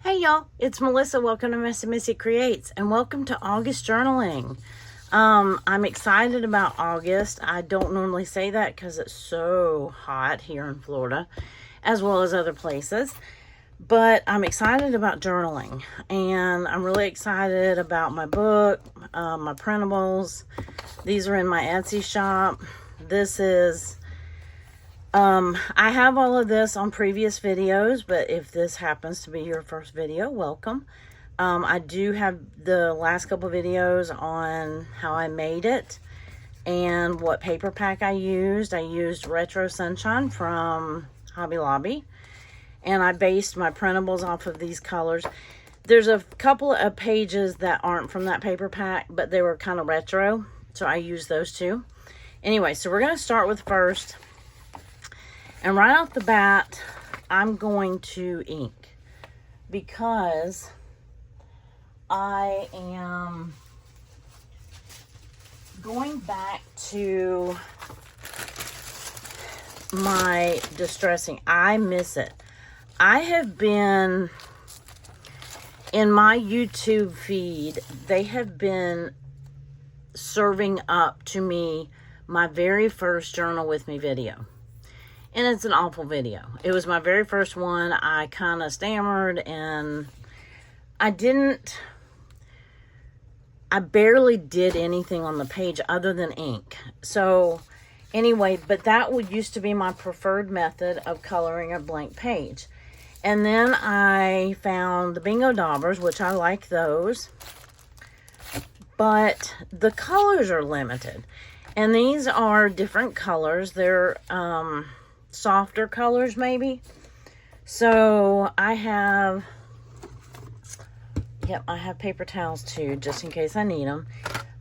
Hey y'all, it's Melissa. Welcome to MessyMissy Creates and welcome to August journaling. I'm excited about August. I don't normally say that because it's so hot here in Florida as well as other places. But I'm excited about journaling and I'm really excited about my book, my printables. These are in my Etsy shop. This is I have all of this on previous videos, but if this happens to be your first video, welcome. I do have the last couple videos on how I made it and what paper pack I used. I used Retro Sunshine from Hobby Lobby, and I based my printables off of these colors. There's a couple of pages that aren't from that paper pack, but they were kind of retro, so I used those too. Anyway, so we're going to start with first. And right off the bat, I'm going to ink because I am going back to my distressing. I miss it. I have been, in my YouTube feed, they have been serving up to me my very first Journal With Me video. And it's an awful video. It was my very first one. I kind of stammered and I barely did anything on the page other than ink. So anyway, but that used to be my preferred method of coloring a blank page. And then I found the Bingo Daubers, which I like those. But the colors are limited. And these are different colors. They're softer colors maybe. So I have paper towels too, just in case I need them.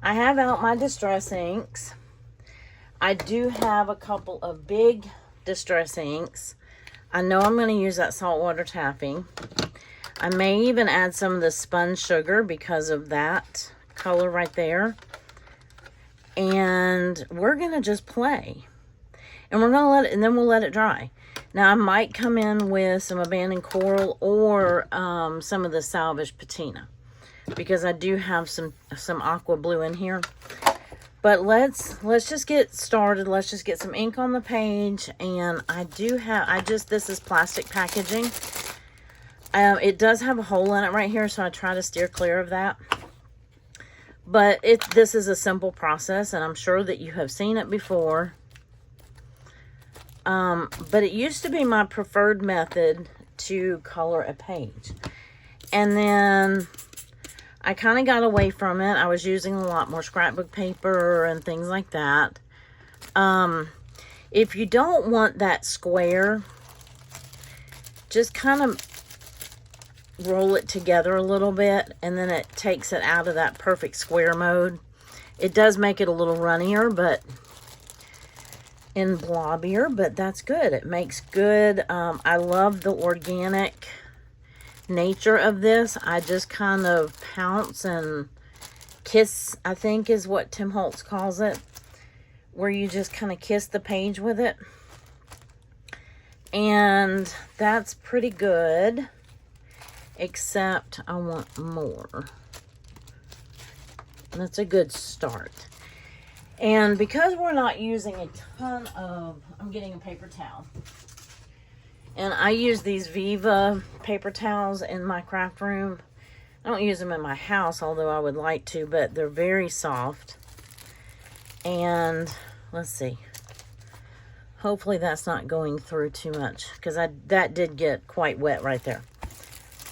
I have out my distress inks. I do have a couple of big distress inks. I know I'm going to use that saltwater taffy. I may even add some of the sponge sugar because of that color right there. And we're going to just play. And we're going to let it, and then we'll let it dry. Now, I might come in with some abandoned coral or some of the salvage patina, because I do have some aqua blue in here. But let's just get started. Let's just get some ink on the page. And this is plastic packaging. It does have a hole in it right here, so I try to steer clear of that. But this is a simple process, and I'm sure that you have seen it before. But it used to be my preferred method to color a page. And then I kind of got away from it. I was using a lot more scrapbook paper and things like that. If you don't want that square, just kind of roll it together a little bit, and then it takes it out of that perfect square mode. It does make it a little runnier, but and blobbier, but that's good. It makes good. I love the organic nature of this. I just kind of pounce and kiss, I think is what Tim Holtz calls it, where you just kind of kiss the page with it. And that's pretty good, except I want more. And that's a good start. And because we're not using a ton of, I'm getting a paper towel. And I use these Viva paper towels in my craft room. I don't use them in my house, although I would like to, but they're very soft. And let's see. Hopefully that's not going through too much, because that did get quite wet right there.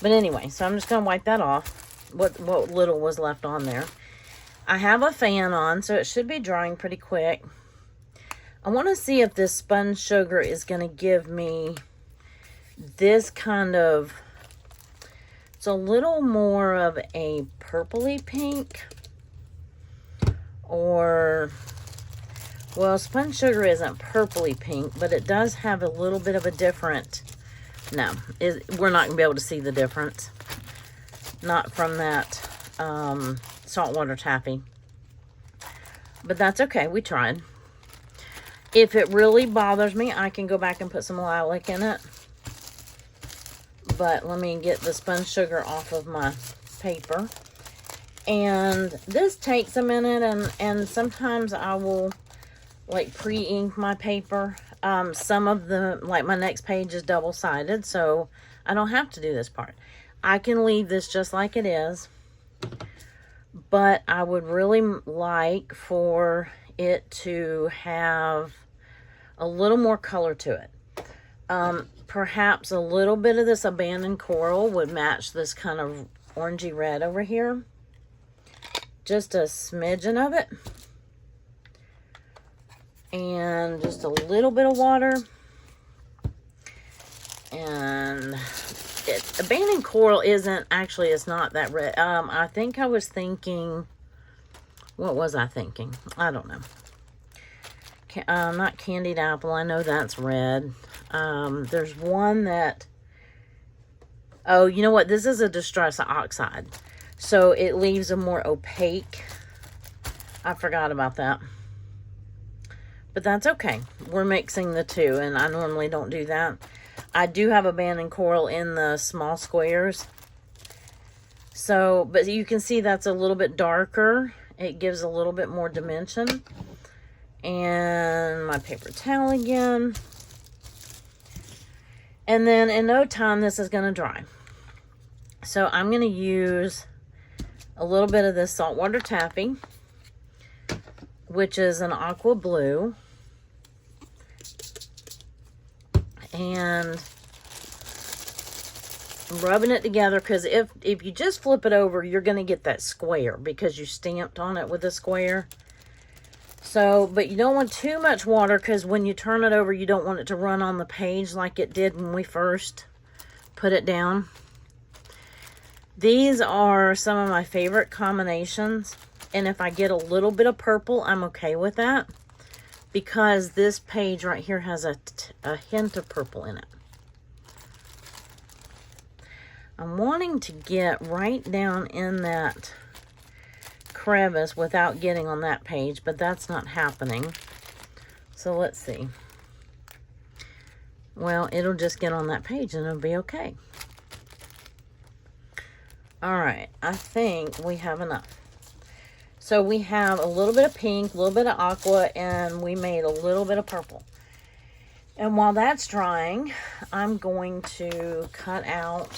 But anyway, so I'm just going to wipe that off, what little was left on there. I have a fan on, so it should be drying pretty quick. I want to see if this sponge sugar is going to give me this kind of, it's a little more of a purpley pink, or, well, sponge sugar isn't purpley pink, but it does have a little bit of a different, no, we're not going to be able to see the difference. Not from that saltwater taffy. But that's okay. We tried. If it really bothers me, I can go back and put some lilac in it. but let me get the sponge sugar off of my paper. And this takes a minute, and sometimes I will like pre-ink my paper. Some of the, like my next page is double-sided, so I don't have to do this part. I can leave this just like it is, but I would really like for it to have a little more color to it. Perhaps a little bit of this abandoned coral would match this kind of orangey red over here. Just a smidgen of it. And just a little bit of water. And abandoned coral isn't, actually it's not that red. I think I was thinking, what was I thinking? I don't know. Not candied apple, I know that's red. There's one that, oh, you know what? This is a distress oxide. So it leaves a more opaque. I forgot about that. But that's okay. We're mixing the two, and I normally don't do that. I do have abandoned coral in the small squares. So, but you can see that's a little bit darker. It gives a little bit more dimension. And my paper towel again. And then in no time, this is going to dry. So I'm going to use a little bit of this saltwater taffy, which is an aqua blue. And I'm rubbing it together, because if you just flip it over, you're going to get that square because you stamped on it with a square. So, but you don't want too much water, because when you turn it over, you don't want it to run on the page like it did when we first put it down. These are some of my favorite combinations. And if I get a little bit of purple, I'm okay with that, because this page right here has a hint of purple in it. I'm wanting to get right down in that crevice without getting on that page, but that's not happening. So let's see. Well, it'll just get on that page and it'll be okay. All right, I think we have enough. So we have a little bit of pink, a little bit of aqua, and we made a little bit of purple. And while that's drying, I'm going to cut out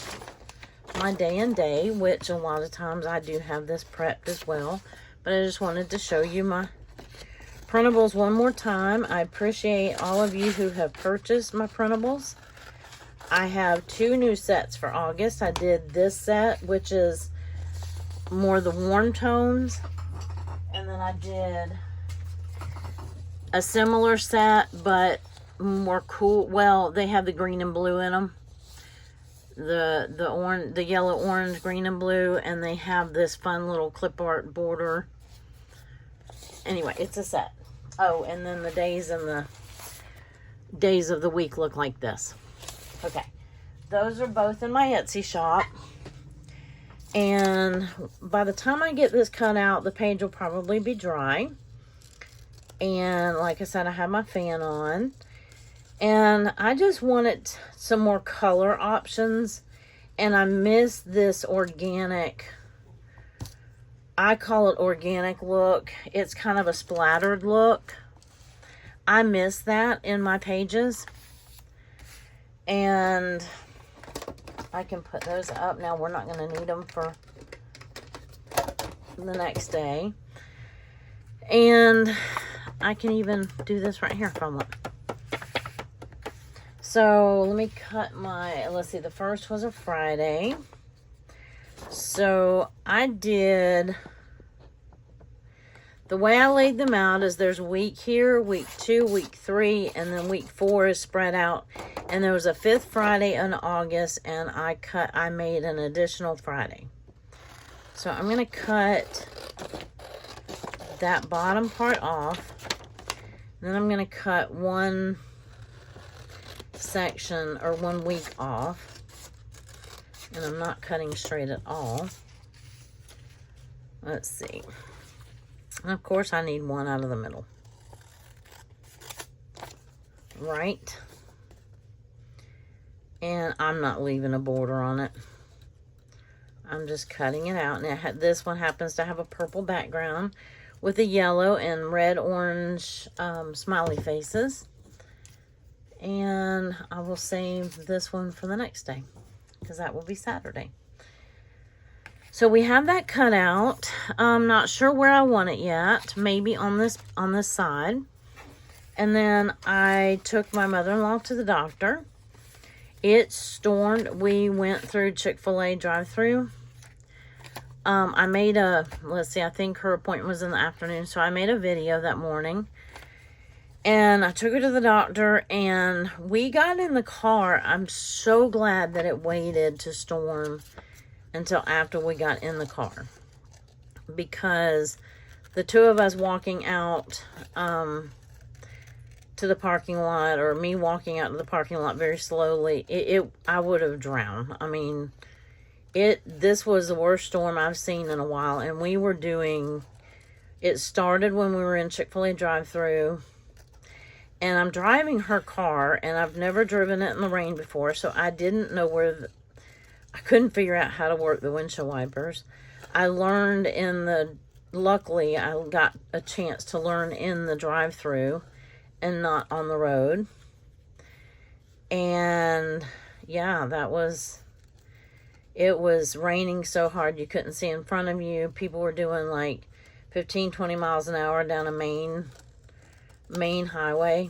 my day and day, which a lot of times I do have this prepped as well. But I just wanted to show you my printables one more time. I appreciate all of you who have purchased my printables. I have 2 new sets for August. I did this set, which is more the warm tones. And then I did a similar set, but more cool. Well, they have the green and blue in them. The orange, the yellow, orange, green, and blue. And they have this fun little clip art border. Anyway, it's a set. Oh, and then the days and the days of the week look like this. Okay. Those are both in my Etsy shop. And by the time I get this cut out, the page will probably be dry. And like I said, I have my fan on. And I just wanted some more color options. And I miss this organic, I call it organic look. It's kind of a splattered look. I miss that in my pages. And I can put those up. Now, we're not going to need them for the next day. And I can even do this right here if I want. So, let me cut my, let's see, the first was a Friday. So, I did, the way I laid them out is there's week here, week 2, week 3, and then week 4 is spread out. And there was a 5th Friday in August, and I made an additional Friday. So I'm going to cut that bottom part off. Then I'm going to cut one section or 1 week off. And I'm not cutting straight at all. Let's see. And of course I need one out of the middle. Right. And I'm not leaving a border on it. I'm just cutting it out. And this one happens to have a purple background with a yellow and red, orange smiley faces. And I will save this one for the next day, because that will be Saturday. So we have that cut out. I'm not sure where I want it yet. Maybe on this side. And then I took my mother-in-law to the doctor. It stormed. We went through Chick-fil-A drive-thru. I made let's see, I think her appointment was in the afternoon, so I made a video that morning. And I took her to the doctor, and we got in the car. I'm so glad that it waited to storm until after we got in the car. Because the two of us walking out to the parking lot, or me walking out to the parking lot very slowly, I would have drowned. I mean, this was the worst storm I've seen in a while. And we were it started when we were in Chick-fil-A drive-thru. And I'm driving her car, and I've never driven it in the rain before, so I didn't know I couldn't figure out how to work the windshield wipers. I learned luckily I got a chance to learn in the drive-thru and not on the road. And yeah, it was raining so hard you couldn't see in front of you. People were doing like 15, 20 miles an hour down a main highway.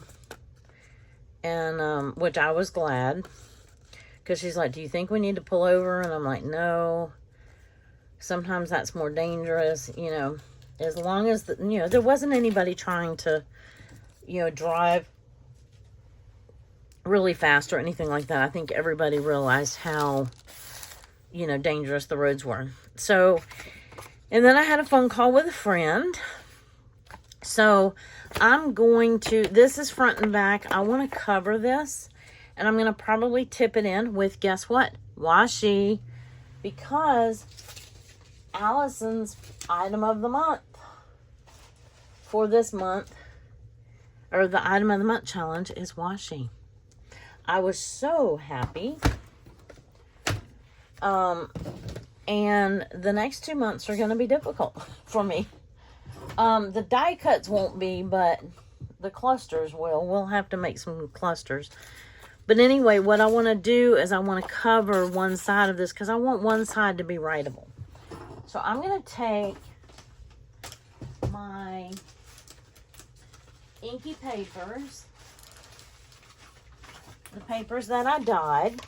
And which I was glad, because she's like, do you think we need to pull over? And I'm like, no, sometimes that's more dangerous, you know, as long as there wasn't anybody trying to drive really fast or anything like that. I think everybody realized how dangerous the roads were. So, and then I had a phone call with a friend. So I'm going to, this is front and back. I want to cover this, and I'm going to probably tip it in with, guess what? Washi, because Allison's item of the month for this month, or the item of the month challenge, is washi. I was so happy. And the next 2 months are going to be difficult for me. The die cuts won't be, but the clusters will. We'll have to make some clusters. But anyway, what I want to do is I want to cover one side of this, because I want one side to be writable. So I'm going to take my inky papers, the papers that I dyed,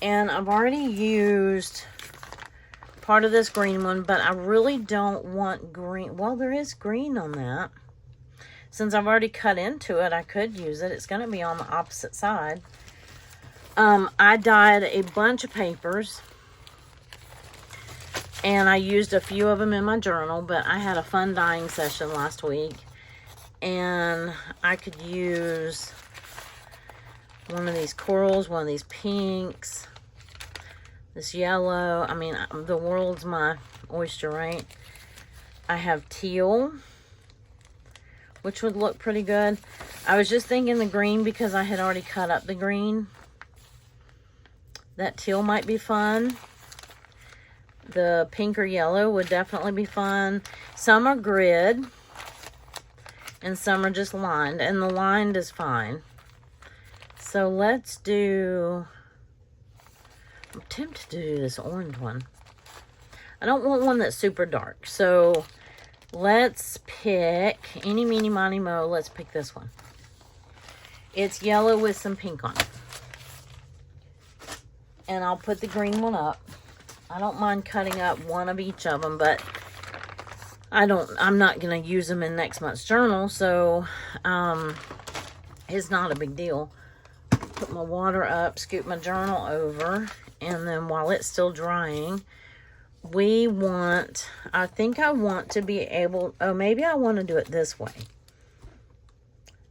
and I've already used part of this green one, but I really don't want green. Well, there is green on that. Since I've already cut into it, I could use it. It's going to be on the opposite side. I dyed a bunch of papers, and I used a few of them in my journal, but I had a fun dyeing session last week, and I could use one of these corals, one of these pinks, this yellow. I mean, the world's my oyster, right? I have teal, which would look pretty good. I was just thinking the green, because I had already cut up the green. That teal might be fun. The pink or yellow would definitely be fun. Some are grid, and some are just lined, and the lined is fine. So let's do, I'm tempted to do this orange one. I don't want one that's super dark. So let's pick, eeny, meeny, miny, mo, let's pick this one. It's yellow with some pink on it. And I'll put the green one up. I don't mind cutting up one of each of them, but I'm not going to use them in next month's journal, so it's not a big deal. Put my water up, scoop my journal over, and then while it's still drying, I think I want to be able, maybe I want to do it this way.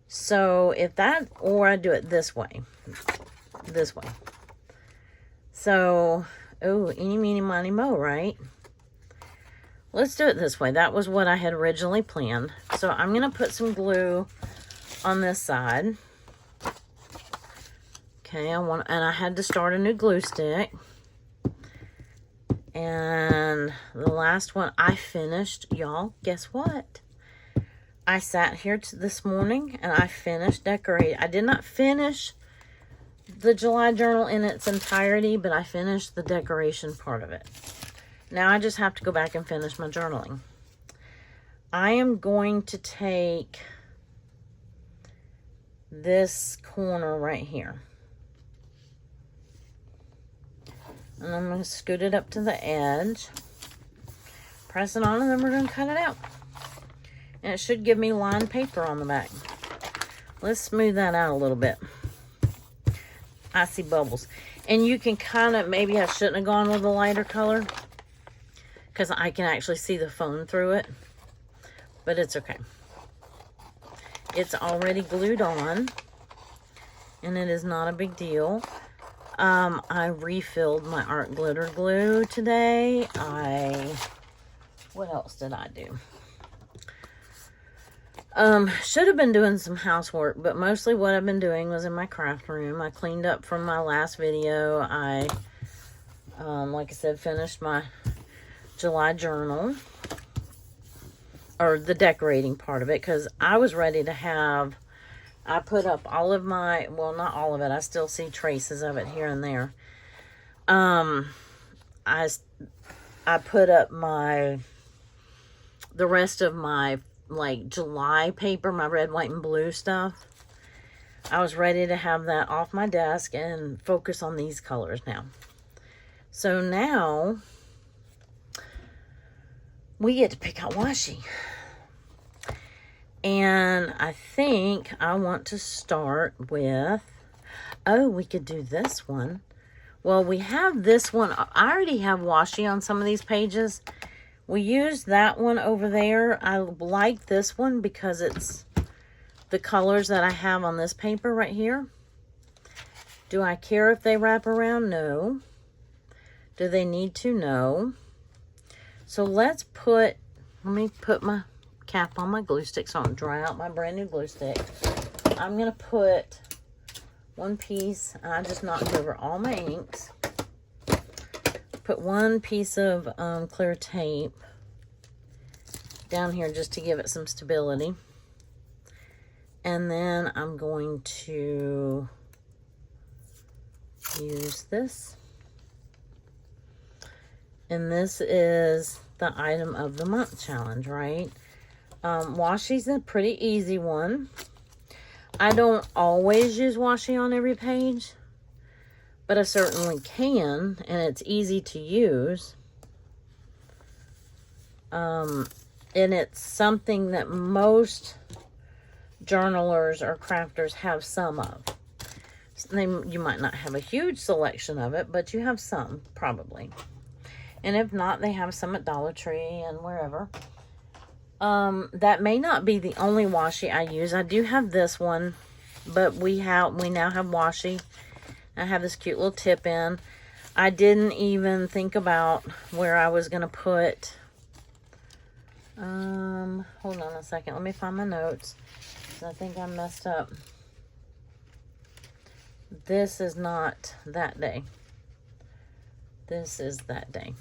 So or I do it this way. So, eeny, meeny, miny, mo, right? Let's do it this way. That was what I had originally planned. So I'm going to put some glue on this side. Okay, and I had to start a new glue stick. And the last one I finished, y'all, guess what? I sat here this morning and I finished decorating. I did not finish the July journal in its entirety, but I finished the decoration part of it. Now I just have to go back and finish my journaling. I am going to take this corner right here. And I'm going to scoot it up to the edge. Press it on, and then we're going to cut it out. And it should give me lined paper on the back. Let's smooth that out a little bit. I see bubbles. And you can kind of, maybe I shouldn't have gone with a lighter color, because I can actually see the phone through it. But it's okay. It's already glued on, and it is not a big deal. I refilled my art glitter glue today. What else did I do? Should have been doing some housework, but mostly what I've been doing was in my craft room. I cleaned up from my last video. I, like I said, finished my July journal, or the decorating part of it, because I was ready to have, I put up all of my, well, not all of it, I still see traces of it here and there. I put up the rest of my, like, July paper, my red, white, and blue stuff. I was ready to have that off my desk and focus on these colors now. So now we get to pick out washi. And I think I want to start with, oh, we could do this one. Well, we have this one. I already have washi on some of these pages. We used that one over there. I like this one because it's the colors that I have on this paper right here. Do I care if they wrap around? No. Do they need to? No. So let me put my cap on my glue stick so I don't dry out my brand new glue stick. I'm going to put one piece, I just knocked over all my inks. Put one piece of clear tape down here just to give it some stability. And then I'm going to use this. And this is the item of the month challenge, right? Washi's a pretty easy one. I don't always use washi on every page, but I certainly can, and it's easy to use. And it's something that most journalers or crafters have some of. You might not have a huge selection of it, but you have some, probably. And if not, they have some at Dollar Tree and wherever. That may not be the only washi I use. I do have this one, but we now have washi. I have this cute little tip in. I didn't even think about where I was going to put, hold on a second. Let me find my notes. I think I messed up. This is not that day. This is that day.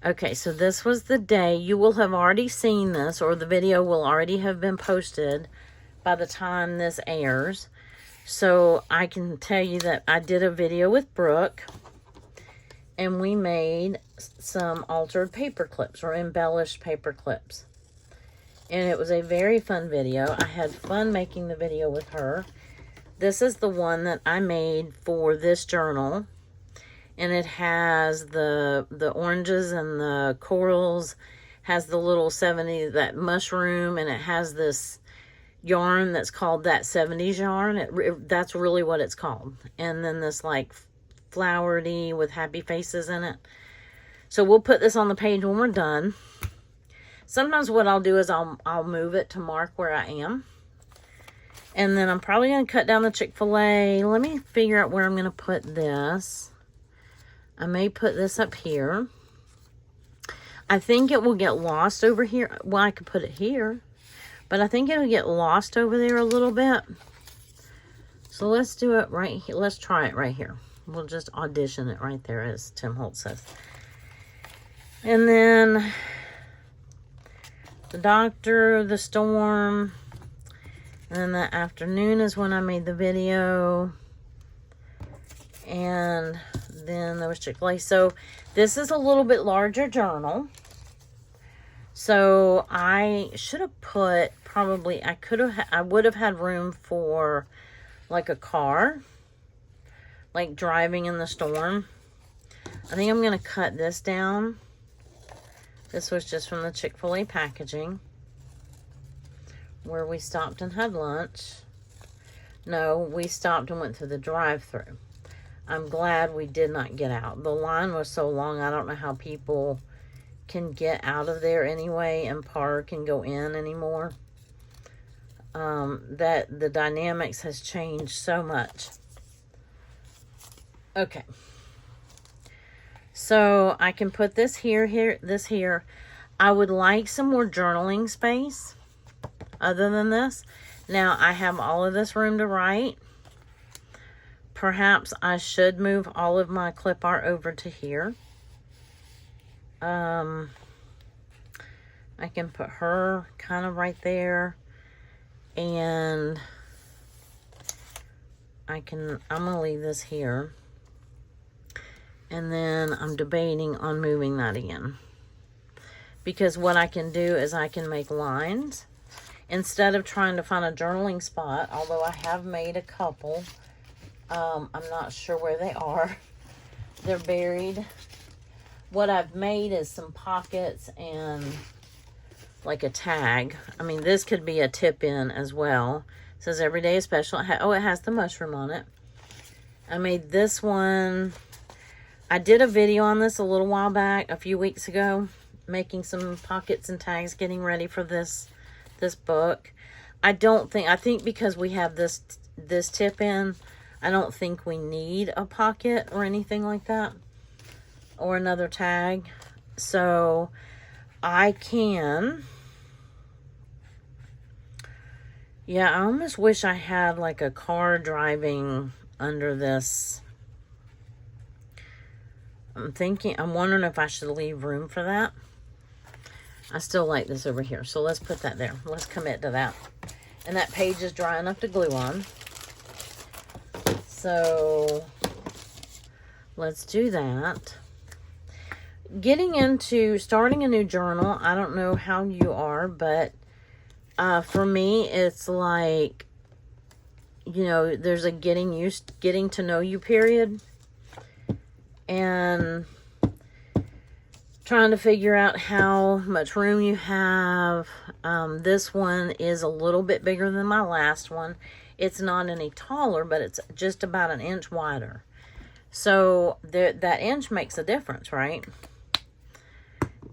Okay, so this was the day. You will have already seen this, or the video will already have been posted by the time this airs. So I can tell you that I did a video with Brooke, and we made some altered paper clips, or embellished paper clips. And it was a very fun video. I had fun making the video with her. This is the one that I made for this journal. And it has the oranges and the corals, has the little 70s, that mushroom, and it has this yarn that's called that 70s yarn. That's really what it's called. And then this like flowery with happy faces in it. So we'll put this on the page when we're done. Sometimes what I'll do is I'll move it to mark where I am. And then I'm probably going to cut down the Chick-fil-A. Let me figure out where I'm going to put this. I may put this up here. I think it will get lost over here. Well, I could put it here, but I think it'll get lost over there a little bit. So let's do it right here. Let's try it right here. We'll just audition it right there, as Tim Holt says. And then the doctor, the storm, and then that afternoon is when I made the video. And then there was Chick-fil-A. So this is a little bit larger journal. So I should have put, probably, I would have had room for like a car, like driving in the storm. I think I'm going to cut this down. This was just from the Chick-fil-A packaging, where we stopped and had lunch. No, we stopped and went through the drive-thru. I'm glad we did not get out. The line was so long, I don't know how people can get out of there anyway and park and go in anymore. That the dynamics has changed so much. Okay. So I can put this here, this here. I would like some more journaling space other than this. Now I have all of this room to write. Perhaps I should move all of my clip art over to here. I can put her kind of right there. And I'm going to leave this here. And then I'm debating on moving that again. Because what I can do is I can make lines. Instead of trying to find a journaling spot, although I have made a couple. I'm not sure where they are. They're buried. What I've made is some pockets and like a tag. I mean, this could be a tip-in as well. It says every day is special. It has the mushroom on it. I made this one. I did a video on this a little while back, a few weeks ago, making some pockets and tags, getting ready for this book. I think because we have this tip-in, I don't think we need a pocket or anything like that, or another tag. So I can, yeah, I almost wish I had like a car driving under this. I'm wondering if I should leave room for that. I still like this over here, so let's put that there. Let's commit to that. And that page is dry enough to glue on. So let's do that. Getting into starting a new journal, I don't know how you are, but for me, it's like, you know, there's a getting to know you period. And trying to figure out how much room you have. This one is a little bit bigger than my last one. It's not any taller, but it's just about an inch wider. So that inch makes a difference, right?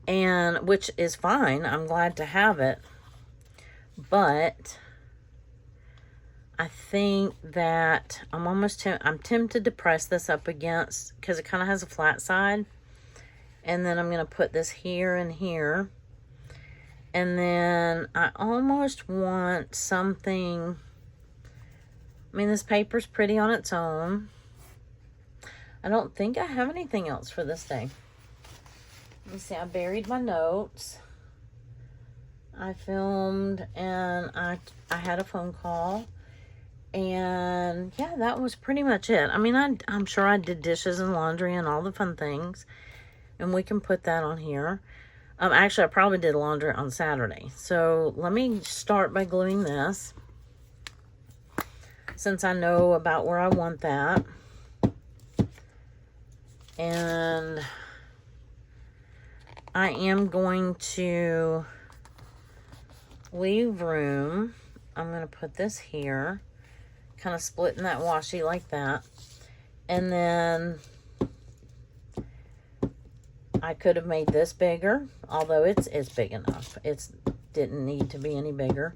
And which is fine. I'm glad to have it. But I think that I'm tempted to press this up against, because it kind of has a flat side. And then I'm going to put this here and here. And then I almost want something. I mean, this paper's pretty on its own. I don't think I have anything else for this day. Let me see. I buried my notes. I filmed and I had a phone call. And yeah, that was pretty much it. I mean, I'm sure I did dishes and laundry and all the fun things. And we can put that on here. Actually, I probably did laundry on Saturday. So let me start by gluing this, since I know about where I want that. And I am going to leave room. I'm going to put this here, kind of splitting that washi like that. And then I could have made this bigger, although it's big enough. It didn't need to be any bigger.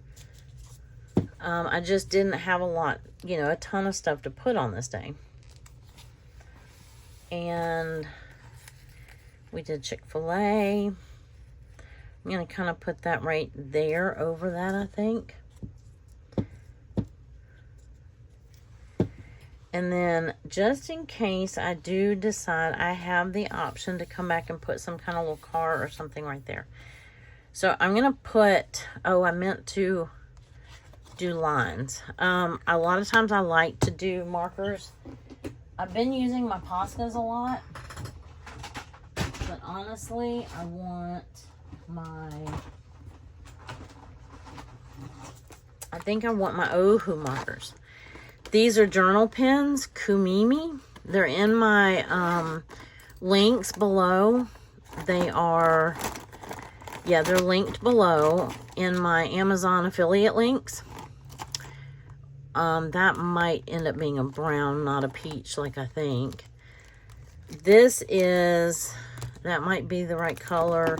I just didn't have a ton of stuff to put on this day. And we did Chick-fil-A. I'm going to kind of put that right there over that, I think. And then just in case I do decide, I have the option to come back and put some kind of little car or something right there. So I'm going to put, oh, I meant to do lines. A lot of times I like to do markers. I've been using my Poscas a lot. But honestly, I want I think I want my Ohuhu markers. These are journal pens, Kumimi. They're in my links below. They are, yeah, they're linked below in my Amazon affiliate links. That might end up being a brown, not a peach, like I think. This is, that might be the right color.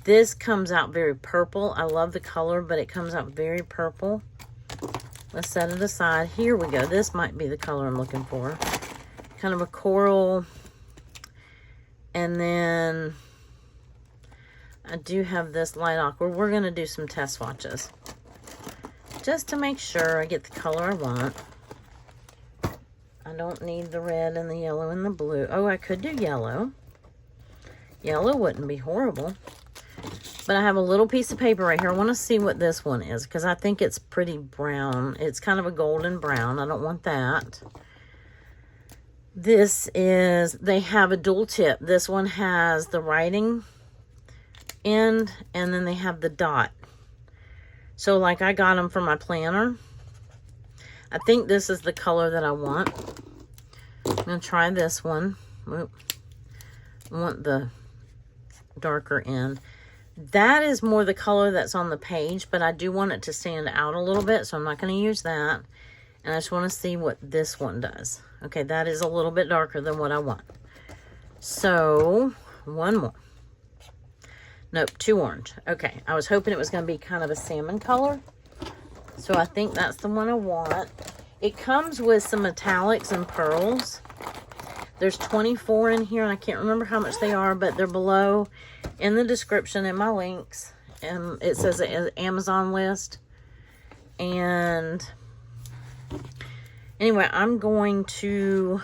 This comes out very purple. I love the color, but it comes out very purple. Let's set it aside. Here we go. This might be the color I'm looking for. Kind of a coral. And then I do have this light aqua. We're going to do some test swatches, just to make sure I get the color I want. I don't need the red and the yellow and the blue. Oh, I could do yellow. Yellow wouldn't be horrible. But I have a little piece of paper right here. I want to see what this one is, because I think it's pretty brown. It's kind of a golden brown. I don't want that. This is, they have a dual tip. This one has the writing end, and then they have the dot. So like I got them for my planner. I think this is the color that I want. I'm going to try this one. Oop. I want the darker end. That is more the color that's on the page, but I do want it to stand out a little bit, so I'm not going to use that. And I just want to see what this one does. Okay, that is a little bit darker than what I want. So, one more. Nope, 2 orange. Okay, I was hoping it was going to be kind of a salmon color. So I think that's the one I want. It comes with some metallics and pearls. There's 24 in here, and I can't remember how much they are, but they're below in the description in my links. It says an Amazon list. And anyway, I'm going to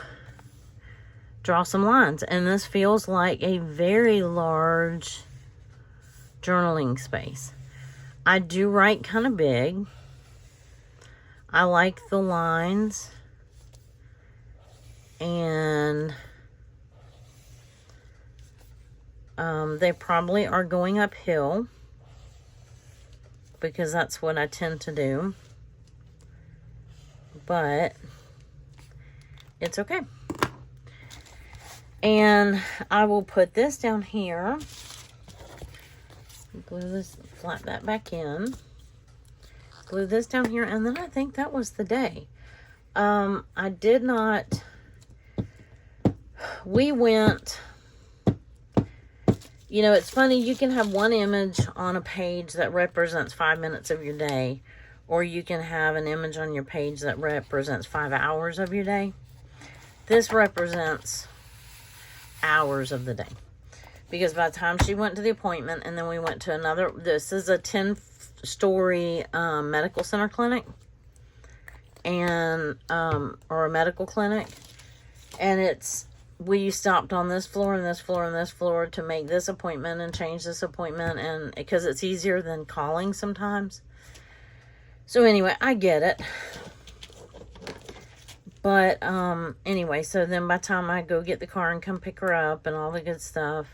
draw some lines. And this feels like a very large journaling space. I do write kind of big. I like the lines. And they probably are going uphill, because that's what I tend to do. But it's okay. And I will put this down here. Glue this, flap that back in. Glue this down here, and then I think that was the day. I did not... We went, you know, it's funny, you can have one image on a page that represents 5 minutes of your day, or you can have an image on your page that represents 5 hours of your day. This represents hours of the day, because by the time she went to the appointment, and then we went to another, this is a 10-story medical center clinic, and or a medical clinic, and it's, we stopped on this floor and this floor and this floor to make this appointment and change this appointment, and because it's easier than calling sometimes. So anyway, I get it. But anyway, so then by the time I go get the car and come pick her up and all the good stuff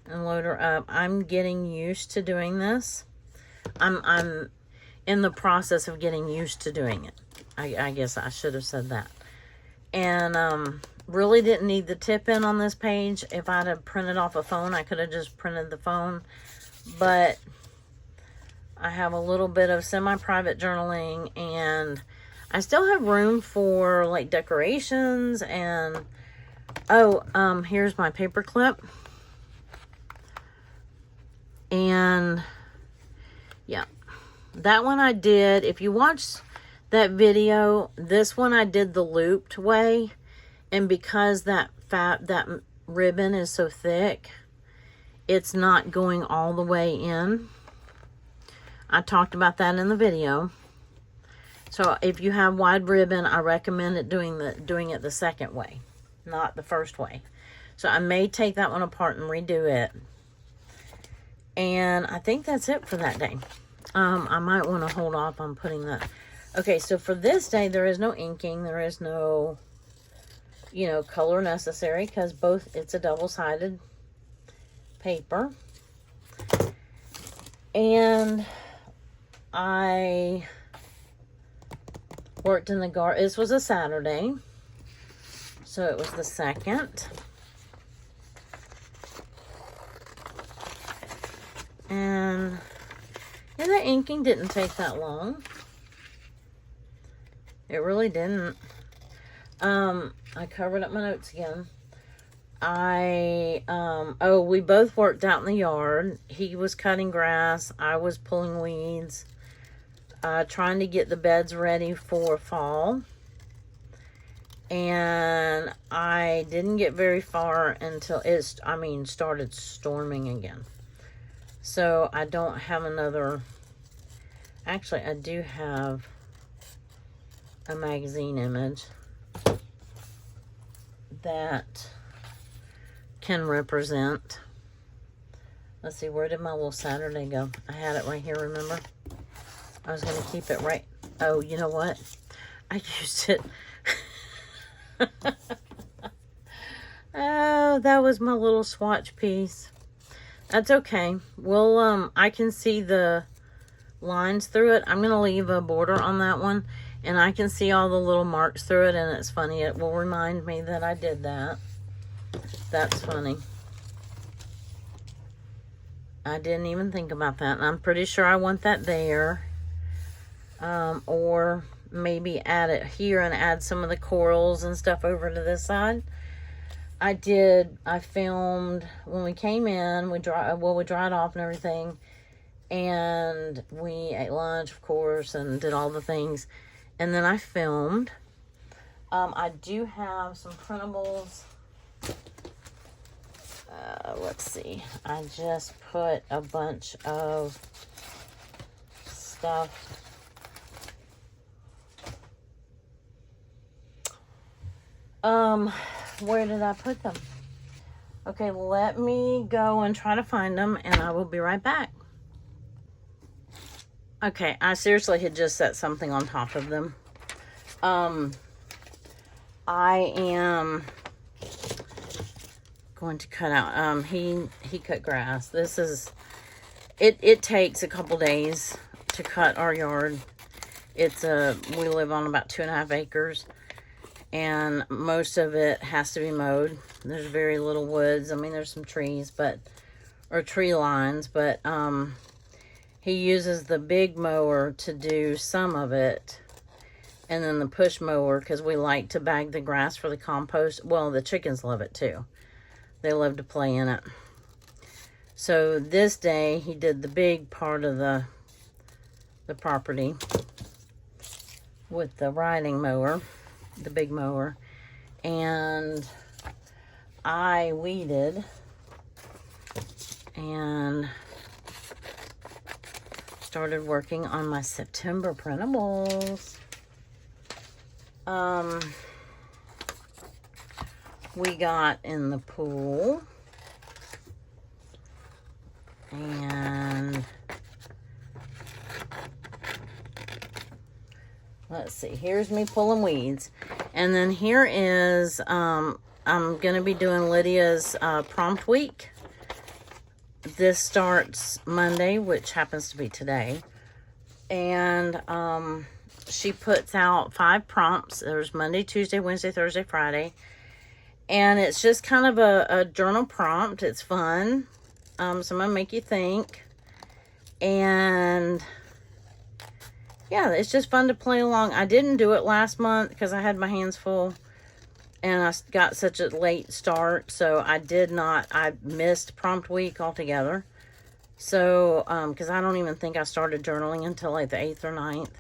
and load her up, I'm getting used to doing this. I'm in the process of getting used to doing it. I guess I should have said that. And really didn't need the tip in on this page. If I'd have printed off a phone, I could have just printed the phone. But I have a little bit of semi-private journaling, and I still have room for like decorations. And oh, here's my paper clip. And yeah, that one I did. If you watch that video, this one I did the looped way. And because that ribbon is so thick, it's not going all the way in. I talked about that in the video. So if you have wide ribbon, I recommend it doing it the second way, not the first way. So I may take that one apart and redo it. And I think that's it for that day. I might want to hold off on putting that. Okay, so for this day, there is no inking. There is no, you know, color necessary because it's a double-sided paper. And I worked in the garden. This was a Saturday, so it was the 2nd. And yeah, the inking didn't take that long. It really didn't. I covered up my notes again. We both worked out in the yard. He was cutting grass. I was pulling weeds. Trying to get the beds ready for fall. And I didn't get very far until started storming again. So I don't have another. Actually, I do have a magazine image that can represent. Let's see, where did my little Saturday go? I had it right here, remember? I was going to keep it right. Oh, you know what? I used it. Oh, that was my little swatch piece. That's okay. We'll, I can see the lines through it. I'm going to leave a border on that one. And I can see all the little marks through it. And it's funny. It will remind me that I did that. That's funny. I didn't even think about that. And I'm pretty sure I want that there. Or maybe add it here and add some of the corals and stuff over to this side. I filmed when we came in. We dried off and everything. And we ate lunch, of course, and did all the things. And then I filmed. I do have some printables. Let's see. I just put a bunch of stuff. Where did I put them? Okay, let me go and try to find them, and I will be right back. Okay, I seriously had just set something on top of them. I am going to cut out, he cut grass. This is, it takes a couple days to cut our yard. We live on about 2.5 acres. And most of it has to be mowed. There's very little woods. I mean, there's some trees, or tree lines, but he uses the big mower to do some of it. And then the push mower, because we like to bag the grass for the compost. Well, the chickens love it too. They love to play in it. So this day, he did the big part of the property with the riding mower. The big mower, and I weeded and started working on my September printables. We got in the pool, and let's see, here's me pulling weeds. And then here is, I'm going to be doing Lydia's prompt week. This starts Monday, which happens to be today. And she puts out 5 prompts. There's Monday, Tuesday, Wednesday, Thursday, Friday. And it's just kind of a journal prompt. It's fun. So I'm going to make you think. And yeah, it's just fun to play along. I didn't do it last month because I had my hands full and I got such a late start. So I missed prompt week altogether. So, because I don't even think I started journaling until like the 8th or 9th.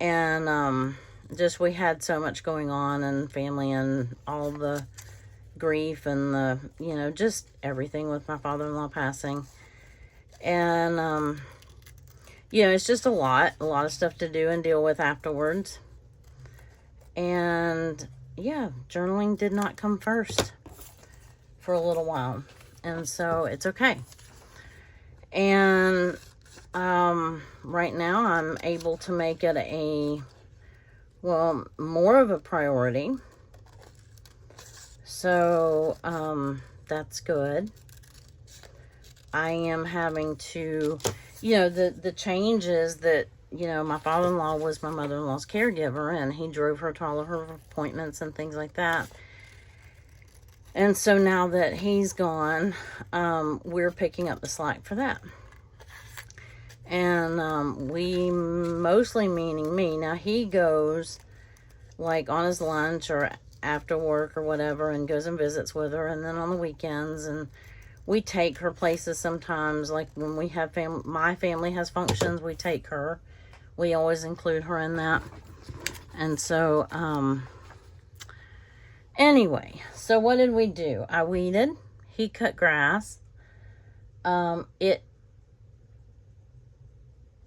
And just we had so much going on, and family and all the grief and the, just everything with my father-in-law passing. And you know, it's just a lot of stuff to do and deal with afterwards. And yeah, journaling did not come first for a little while. And so it's okay. And right now I'm able to make it more of a priority. So that's good. I am having to, you know, the changes that, you know, my father-in-law was my mother-in-law's caregiver, and he drove her to all of her appointments and things like that. And so now that he's gone, we're picking up the slack for that. And we, mostly meaning me, now he goes like on his lunch or after work or whatever and goes and visits with her, and then on the weekends, and we take her places sometimes, like when we have my family has functions, we take her. We always include her in that. And so, anyway, so what did we do? I weeded. He cut grass. Oh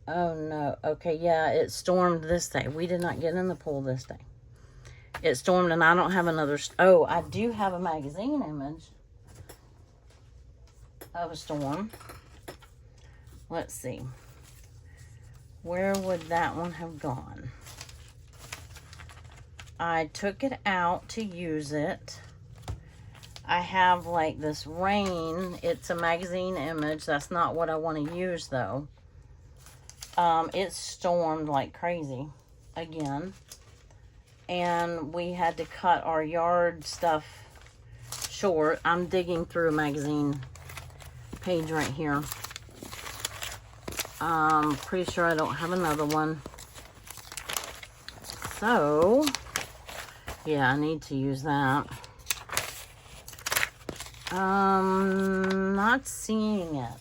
no. Okay, yeah, it stormed this day. We did not get in the pool this day. It stormed, and I don't have another... Oh, I do have a magazine image of a storm. Let's see. Where would that one have gone? I took it out to use it. I have like this rain. It's a magazine image. That's not what I want to use though. It stormed like crazy again. And we had to cut our yard stuff short. I'm digging through a magazine page right here. Pretty sure I don't have another one. So, yeah, I need to use that. Not seeing it.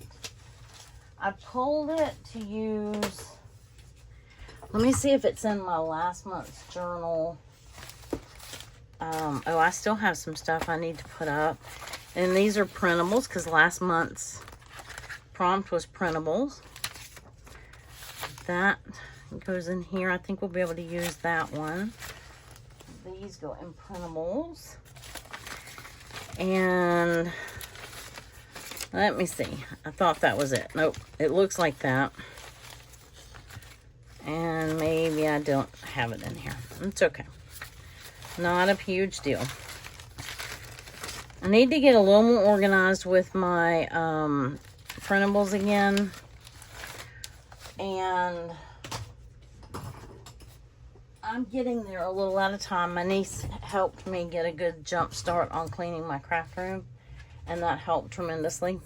I pulled it to use... Let me see if it's in my last month's journal. Oh, I still have some stuff I need to put up. And these are printables, because last month's prompt was printables. That goes in here. I think we'll be able to use that one. These go in printables. And let me see. I thought that was it. Nope. It looks like that. And maybe I don't have it in here. It's okay. Not a huge deal. I need to get a little more organized with my printables again. And I'm getting there a little at a time. My niece helped me get a good jump start on cleaning my craft room, and that helped tremendously.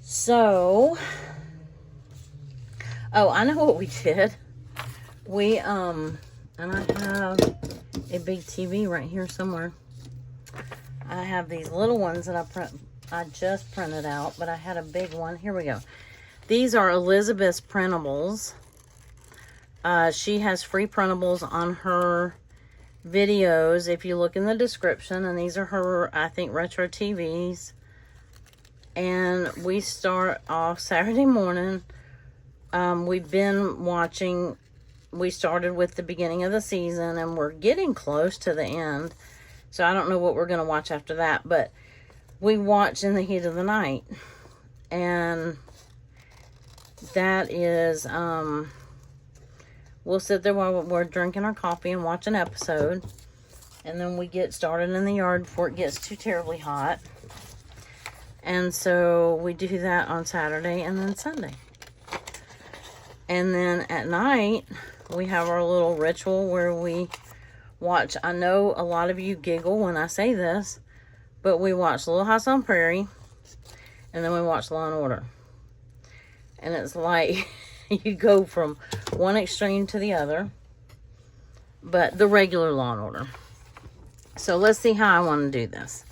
So, oh, I know what we did. We, and I have a big TV right here somewhere. I have these little ones that I just printed out, but I had a big one. Here we go. These are Elizabeth's printables. She has free printables on her videos if you look in the description. And these are her, I think, retro TVs. And we start off Saturday morning. We've been watching, we started with the beginning of the season, and we're getting close to the end. So I don't know what we're going to watch after that. But we watch In the Heat of the Night. And that is, we'll sit there while we're drinking our coffee and watch an episode. And then we get started in the yard before it gets too terribly hot. And so we do that on Saturday and then Sunday. And then at night, we have our little ritual where we watch. I know a lot of you giggle when I say this, but we watch Little House on Prairie, and then we watch Law and Order. And it's like you go from one extreme to the other, but the regular Law and Order. So let's see how I want to do this.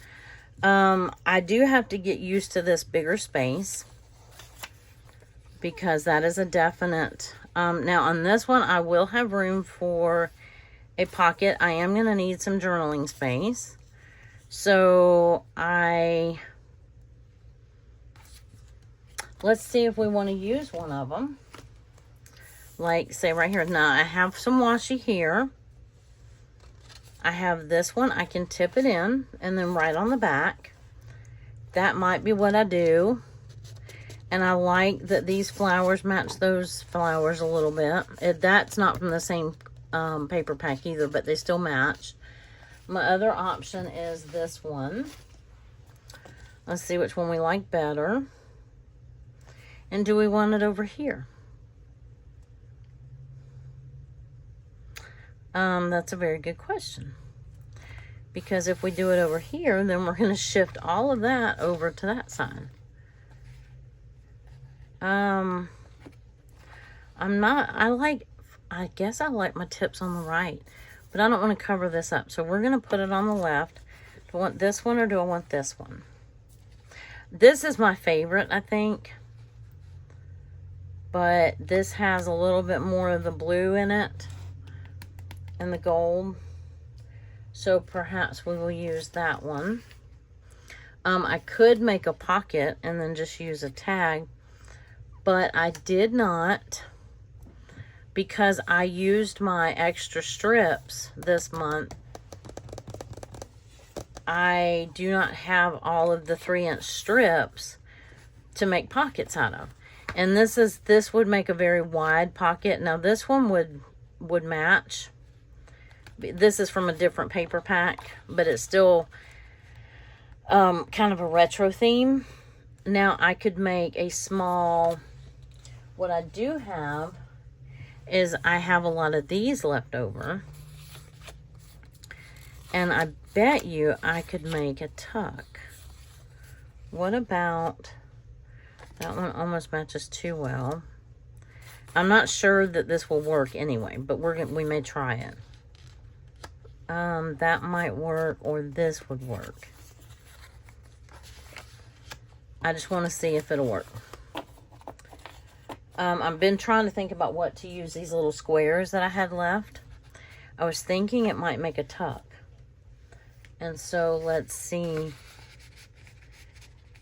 I do have to get used to this bigger space, because that is a definite. Now on this one, I will have room for a pocket. I am going to need some journaling space. So let's see if we want to use one of them. Like, say right here. Now, I have some washi here. I have this one. I can tip it in and then right on the back. That might be what I do. And I like that these flowers match those flowers a little bit. That's not from the same paper pack either, but they still match. My other option is this one. Let's see which one we like better. And do we want it over here? That's a very good question. Because if we do it over here, then we're going to shift all of that over to that side. I guess I like my tips on the right, but I don't want to cover this up. So we're going to put it on the left. Do I want this one or do I want this one? This is my favorite, I think. But this has a little bit more of the blue in it and the gold. So perhaps we will use that one. I could make a pocket and then just use a tag. But I did not, because I used my extra strips this month. I do not have all of the 3-inch strips to make pockets out of. And this would make a very wide pocket. Now this one would match. This is from a different paper pack, but it's still kind of a retro theme. Now I could make a small... What I do have is I have a lot of these left over. And I bet you I could make a tuck. What about... That one almost matches too well. I'm not sure that this will work anyway, but we may try it. That might work, or this would work. I just want to see if it'll work. I've been trying to think about what to use these little squares that I had left. I was thinking it might make a tuck. And so let's see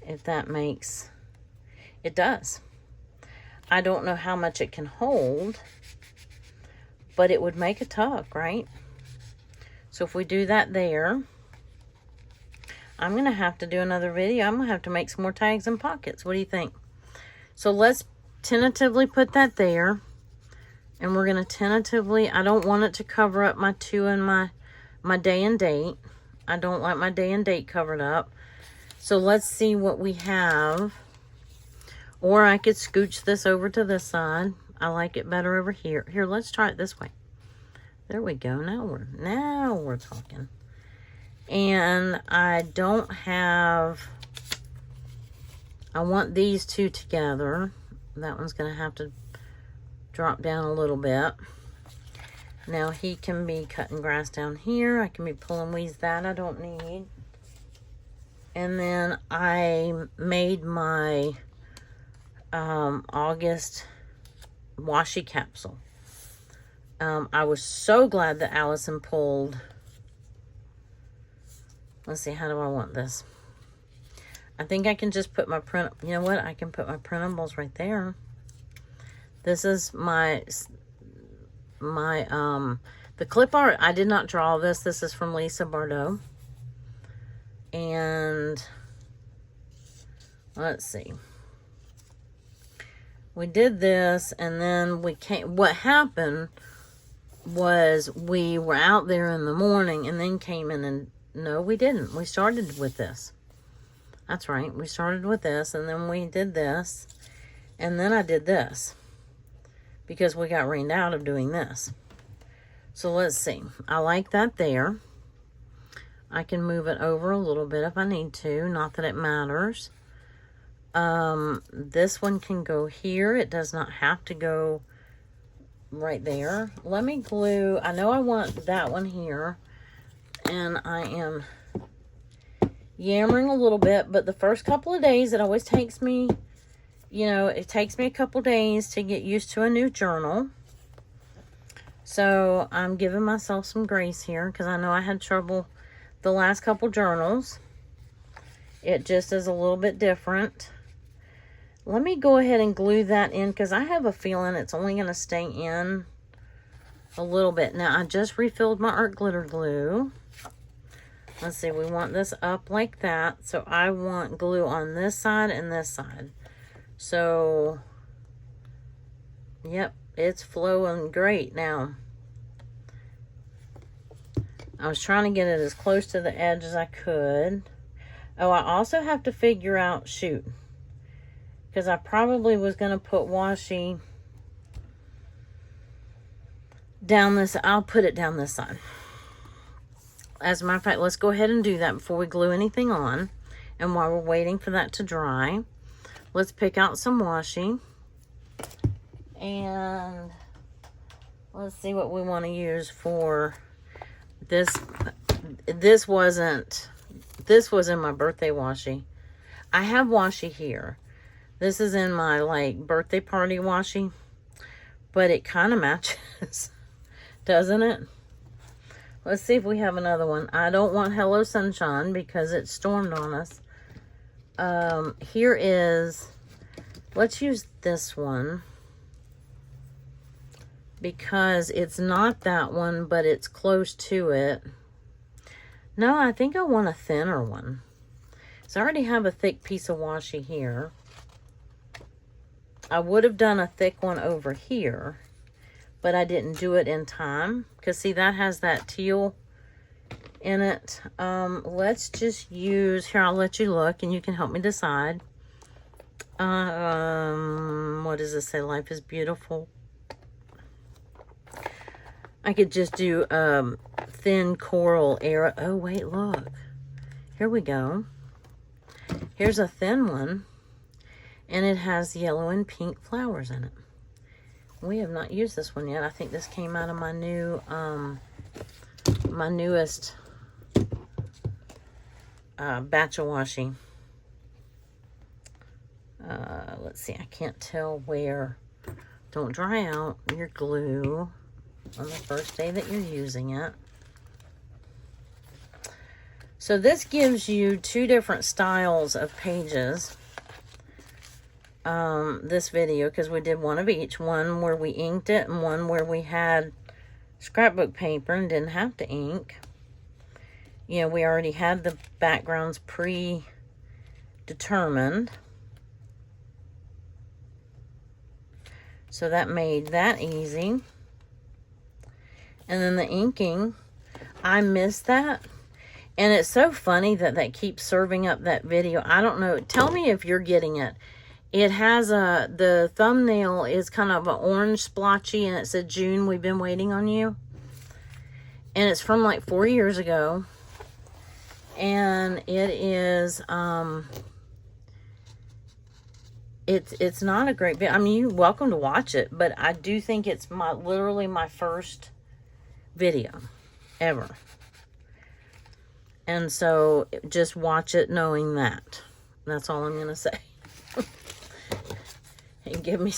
if that makes... It does. I don't know how much it can hold, but it would make a tuck, right? So if we do that there, I'm going to have to do another video. I'm going to have to make some more tags and pockets. What do you think? So let's tentatively put that there. And we're going to tentatively, I don't want it to cover up my 2 and my day and date. I don't like my day and date covered up. So let's see what we have. Or I could scooch this over to this side. I like it better over here. Here, let's try it this way. There we go. Now we're talking. And I don't have... I want these two together. That one's going to have to drop down a little bit. Now he can be cutting grass down here. I can be pulling weeds that I don't need. And then I made my August washi capsule. I was so glad that Allison pulled. Let's see, how do I want this? I think I can just put my print. You know what? I can put my printables right there. This is my the clip art. I did not draw this. This is from Lisa Bardot. And let's see. We did this, and then we came. What happened was we were out there in the morning, and then came in and no, we didn't. We started with this. That's right. We started with this, and then we did this, and then I did this because we got rained out of doing this. So let's see. I like that there. I can move it over a little bit if I need to. Not that it matters. This one can go here. It does not have to go right there. Let me glue. I know I want that one here. And I am yammering a little bit. But the first couple of days, it always takes me, you know, it takes me a couple days to get used to a new journal. So I'm giving myself some grace here because I know I had trouble the last couple journals. It just is a little bit different. Let me go ahead and glue that in because I have a feeling it's only going to stay in a little bit. Now, I just refilled my art glitter glue. Let's see, we want this up like that. So I want glue on this side and this side. So, yep, it's flowing great now. I was trying to get it as close to the edge as I could. Oh, I also have to figure out, shoot, because I probably was going to put washi down this. I'll put it down this side. As a matter of fact, let's go ahead and do that before we glue anything on. And while we're waiting for that to dry, let's pick out some washi. And let's see what we want to use for this. This was in my birthday washi. I have washi here. This is in my like birthday party washi. But it kind of matches, doesn't it? Let's see if we have another one. I don't want Hello Sunshine because it stormed on us. Here is, let's use this one. Because it's not that one, but it's close to it. No, I think I want a thinner one. So I already have a thick piece of washi here. I would have done a thick one over here, but I didn't do it in time. Because, see, that has that teal in it. Let's just use, here, I'll let you look, and you can help me decide. What does it say? Life is beautiful. I could just do thin coral arrow. Oh, wait, look. Here we go. Here's a thin one. And it has yellow and pink flowers in it. We have not used this one yet. I think this came out of my new, my newest batch of washi. Let's see, I can't tell where. Don't dry out your glue on the first day that you're using it. So this gives you two different styles of pages. This video, because we did one of each. One where we inked it and one where we had scrapbook paper and didn't have to ink. You know, we already had the backgrounds predetermined. So that made that easy. And then the inking, I missed that. And it's so funny that that keeps serving up that video. I don't know. Tell me if you're getting it. It has the thumbnail is kind of an orange splotchy, and it said, June, we've been waiting on you. And it's from like 4 years ago. And it is, it's not a great video. I mean, you're welcome to watch it, but I do think it's literally my first video ever. And so just watch it knowing that. That's all I'm going to say. And give me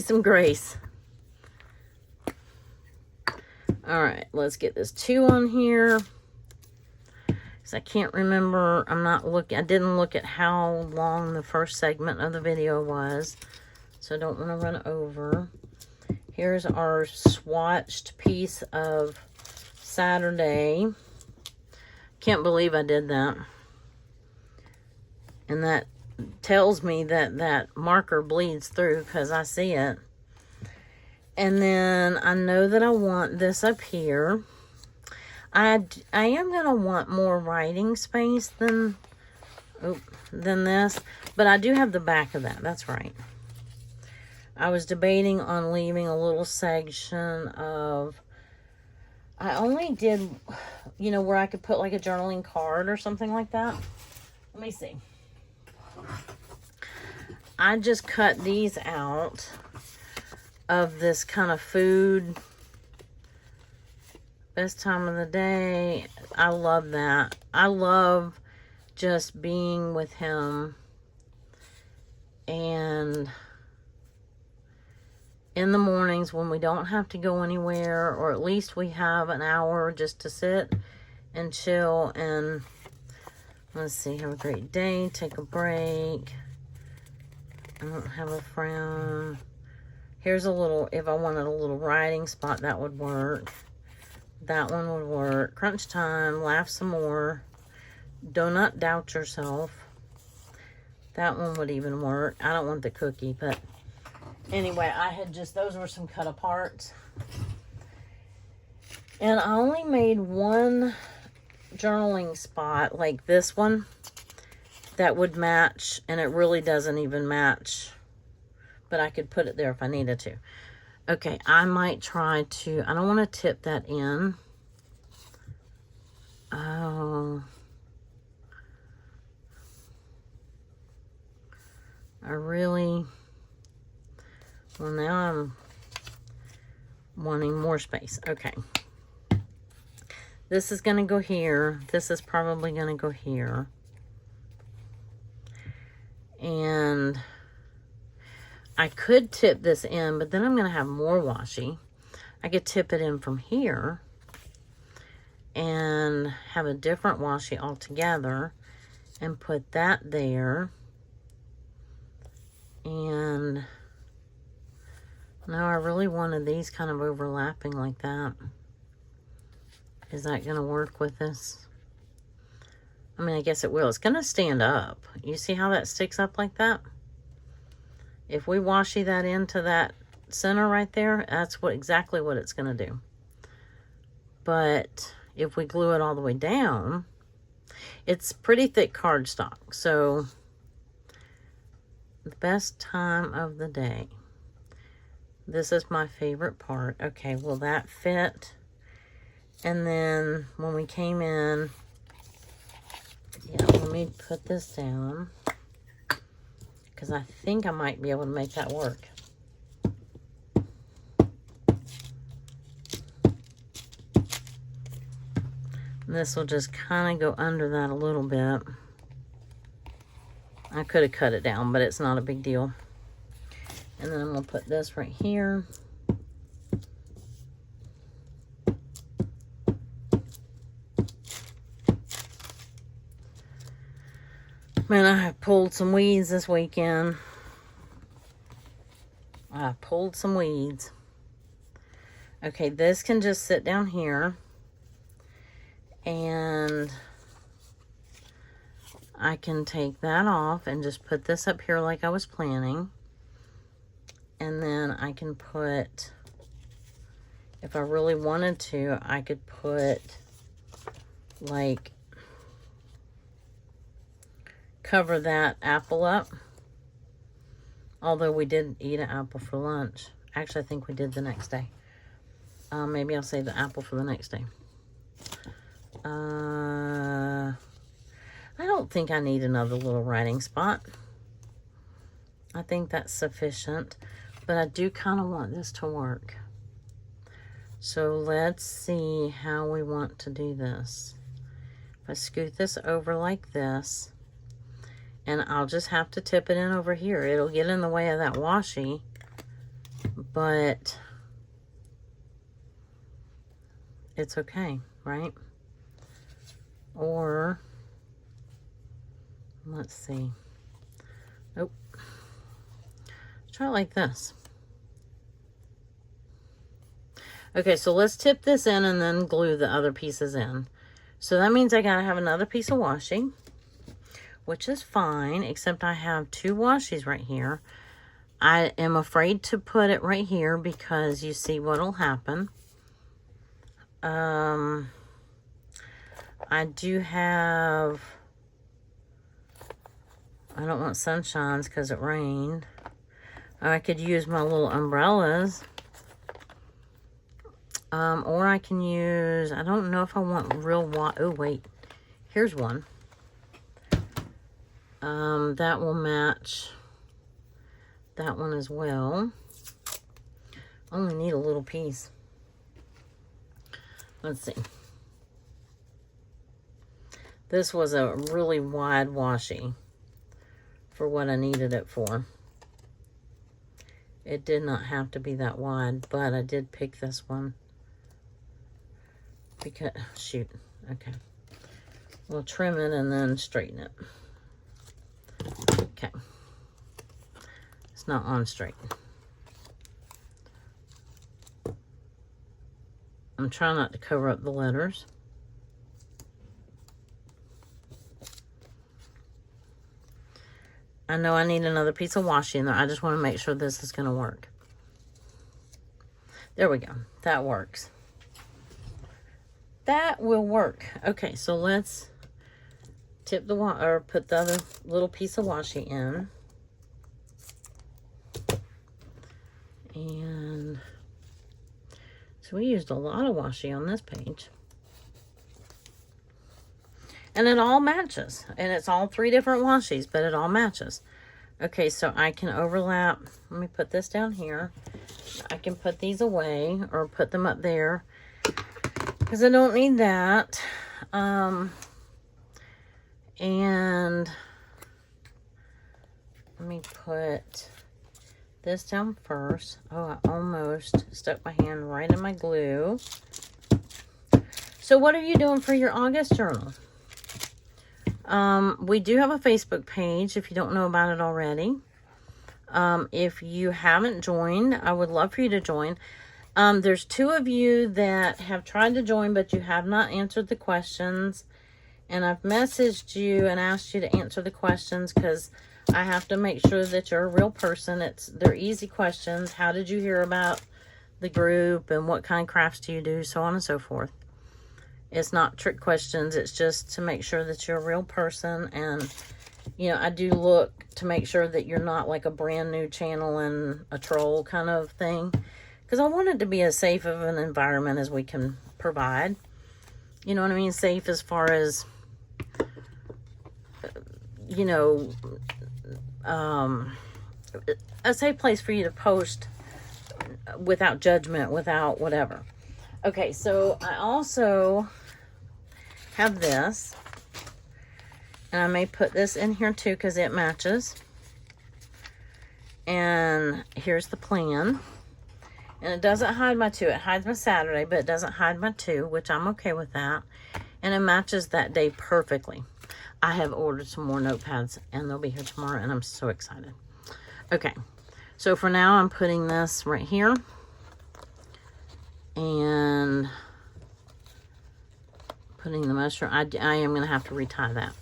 some grace. All right, let's get this 2 on here. Because I can't remember, I didn't look at how long the first segment of the video was. So I don't want to run over. Here's our swatched piece of Saturday. Can't believe I did that. And that tells me that that marker bleeds through because I see it. And then I know that I want this up here. I am going to want more writing space than this. But I do have the back of that. That's right. I was debating on leaving a little section of... I only did, you know, where I could put like a journaling card or something like that. Let me see. I just cut these out of this kind of food. Best time of the day. I love that. I love just being with him. And in the mornings when we don't have to go anywhere, or at least we have an hour just to sit and chill and, let's see, have a great day, take a break. I don't have a frown. Here's a little, if I wanted a little writing spot, that would work. That one would work. Crunch time, laugh some more. Do not doubt yourself. That one would even work. I don't want the cookie, but anyway, I had just, those were some cut aparts. And I only made one journaling spot, like this one, that would match, and it really doesn't even match, but I could put it there if I needed to. Okay, I might try to, I don't want to tip that in. Oh. I really, well, now I'm wanting more space. Okay. This is going to go here. This is probably going to go here. And I could tip this in, but then I'm going to have more washi. I could tip it in from here and have a different washi altogether and put that there. And now I really wanted these kind of overlapping like that. Is that going to work with this? I mean, I guess it will. It's going to stand up. You see how that sticks up like that? If we washi that into that center right there, that's exactly what it's going to do. But if we glue it all the way down, it's pretty thick cardstock. So the best time of the day. This is my favorite part. Okay, will that fit? And then when we came in, yeah, let me put this down because I think I might be able to make that work. And this will just kind of go under that a little bit. I could have cut it down, but it's not a big deal. And then I'm going to put this right here. Man, I have pulled some weeds this weekend. I pulled some weeds. Okay, this can just sit down here. And I can take that off and just put this up here like I was planning. And then I can put, if I really wanted to, I could put like, cover that apple up. Although we did eat an apple for lunch. Actually, I think we did the next day. Maybe I'll save the apple for the next day. I don't think I need another little writing spot. I think that's sufficient. But I do kind of want this to work. So let's see how we want to do this. If I scoot this over like this, and I'll just have to tip it in over here. It'll get in the way of that washi, but it's okay, right? Or, let's see. Nope. Try it like this. Okay, so let's tip this in and then glue the other pieces in. So that means I gotta have another piece of washi, which is fine, except I have two washies right here. I am afraid to put it right here because you see what'll happen. I do have, I don't want sunshines because it rained. I could use my little umbrellas. Or I can use, I don't know if I want real wide. Oh, wait. Here's one. That will match that one as well. Only need a little piece. Let's see. This was a really wide washi for what I needed it for. It did not have to be that wide, but I did pick this one. Because, shoot, okay. We'll trim it and then straighten it. Okay. It's not on straight. I'm trying not to cover up the letters. I know I need another piece of washi in there. I just want to make sure this is going to work. There we go. That works. That will work. Okay, so let's tip the or put the other little piece of washi in. And so we used a lot of washi on this page. And it all matches. And it's all 3 different washi's, but it all matches. Okay, so I can overlap. Let me put this down here. I can put these away or put them up there because I don't need that. And let me put this down first. Oh, I almost stuck my hand right in my glue. So what are you doing for your August journal? We do have a Facebook page if you don't know about it already. If you haven't joined, I would love for you to join. There's 2 of you that have tried to join, but you have not answered the questions. And I've messaged you and asked you to answer the questions because I have to make sure that you're a real person. They're easy questions. How did you hear about the group and what kind of crafts do you do? So on and so forth. It's not trick questions. It's just to make sure that you're a real person. And, you know, I do look to make sure that you're not like a brand new channel and a troll kind of thing. Because I want it to be as safe of an environment as we can provide. You know what I mean? Safe as far as, you know, a safe place for you to post without judgment, without whatever. Okay, so I also have this. And I may put this in here too because it matches. And here's the plan. And it doesn't hide my 2. It hides my Saturday, but it doesn't hide my 2, which I'm okay with that. And it matches that day perfectly. I have ordered some more notepads, and they'll be here tomorrow, and I'm so excited. Okay, so for now, I'm putting this right here. And putting the mushroom. I am going to have to retie that.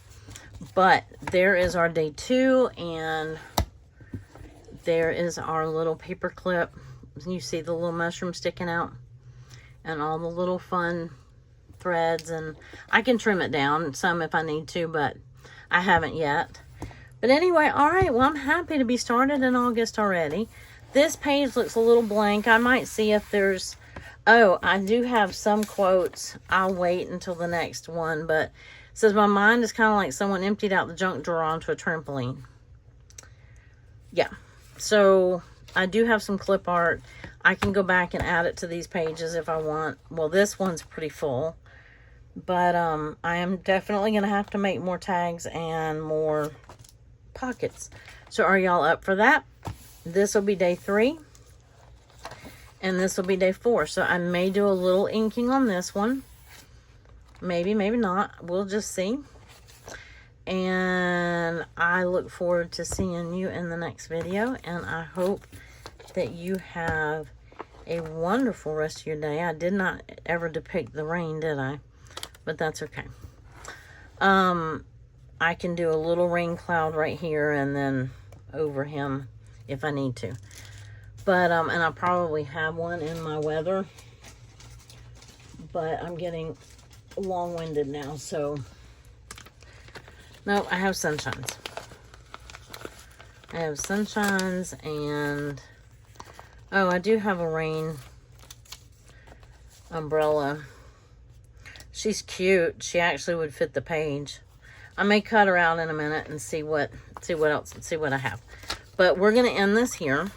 But there is our day 2, and there is our little paper clip. You see the little mushroom sticking out and all the little fun threads, and I can trim it down some if I need to, but I haven't yet. But anyway, all right, well, I'm happy to be started in August already. This page looks a little blank. I might see if there's, oh, I do have some quotes. I'll wait until the next one, but it says my mind is kind of like someone emptied out the junk drawer onto a trampoline. Yeah, so I do have some clip art. I can go back and add it to these pages if I want. Well, this one's pretty full. But I am definitely going to have to make more tags and more pockets. So are y'all up for that? This will be day 3. And this will be day 4. So I may do a little inking on this one. Maybe, maybe not. We'll just see. And I look forward to seeing you in the next video. And I hope that you have a wonderful rest of your day. I did not ever depict the rain, did I? But that's okay. I can do a little rain cloud right here and then over him if I need to. But, and I probably have one in my weather. But I'm getting long-winded now, so. No, I have sunshines. I have sunshines and, oh, I do have a rain umbrella. She's cute. She actually would fit the page. I may cut her out in a minute and see what I have. But we're going to end this here.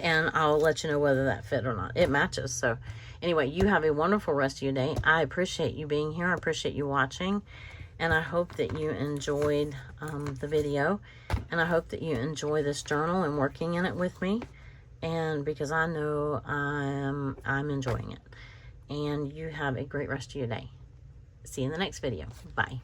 And I'll let you know whether that fit or not. It matches. So anyway, you have a wonderful rest of your day. I appreciate you being here. I appreciate you watching. And I hope that you enjoyed the video. And I hope that you enjoy this journal and working in it with me. And because I know I'm enjoying it. And you have a great rest of your day. See you in the next video. Bye.